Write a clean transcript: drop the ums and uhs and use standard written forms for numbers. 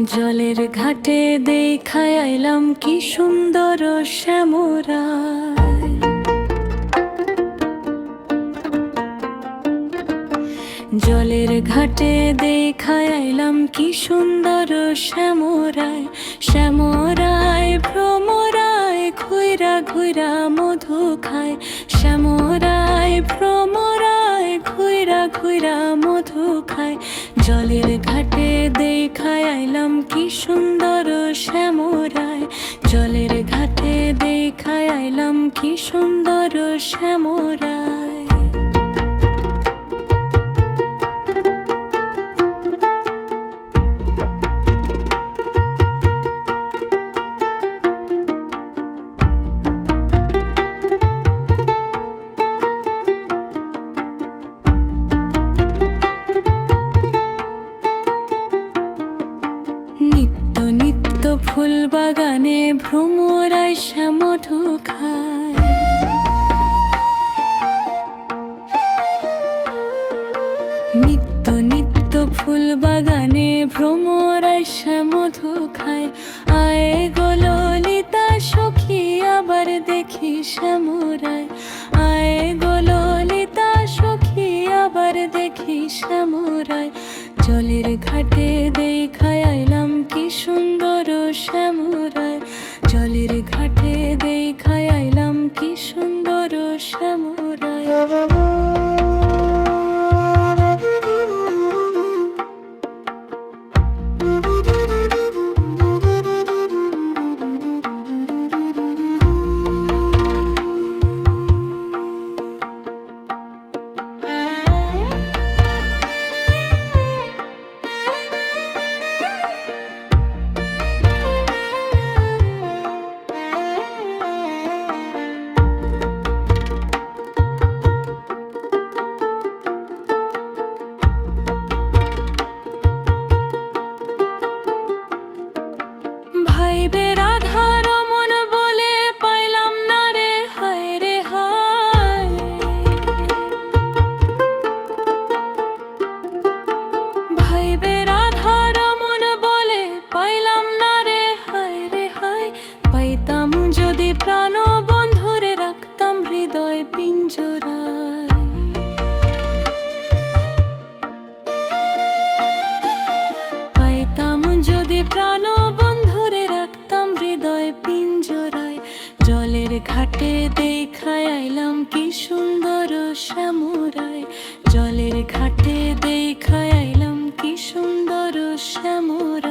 জলের ঘাটে দেখায় আইলাম কি সুন্দর শ্যামরায়। জলের ঘাটে দেখায় আইলাম কি সুন্দর শ্যামরায়। শ্যামরায় ভ্রমরায় ঘুইরা ঘুইরা মধু খায়। শ্যামরায় ভ্রমরায় ঘুইরা ঘুইরা মধু খায়। জলের ঘাটে দেখায় আইলাম কি সুন্দর শ্যামরায়। জলের ঘাটে দেখায় আইলাম কি সুন্দর শ্যামরায়। নিত্য নিত্য ফুল বাগানে ভ্রমরায় শ্যামধু খায়। নিত্য নিত্য ফুল বাগানে ভ্রমরায় শ্যামধু খায়। আয় গো ললিতা সখী আবার দেখি শ্যামরায়। আয় গো ললিতা সখী আবার দেখি শ্যামরায়। জলের ঘাটে দেখায় আইলাম কি সুন্দর শ্যামরায়। জলের ঘাটে দেখায় আইলাম কি সুন্দর শ্যামরায়। ভাইবে রাধার মন বলে পাইলাম না রে হায় রে হায়। ভাইবে রাধার মন বলে পাইলাম না রে হায় রে হায়। পাইতাম যদি প্রাণ বন্ধুরে রাখতাম হৃদয় পিঞ্জরায়। পাইতাম যদি প্রাণ হৃদয় পিঞ্জরায়। জলের ঘাটে দেখায় আইলাম কি সুন্দর শ্যামরায়। জলের ঘাটে দেখায় আইলাম কি সুন্দর শ্যামরায়।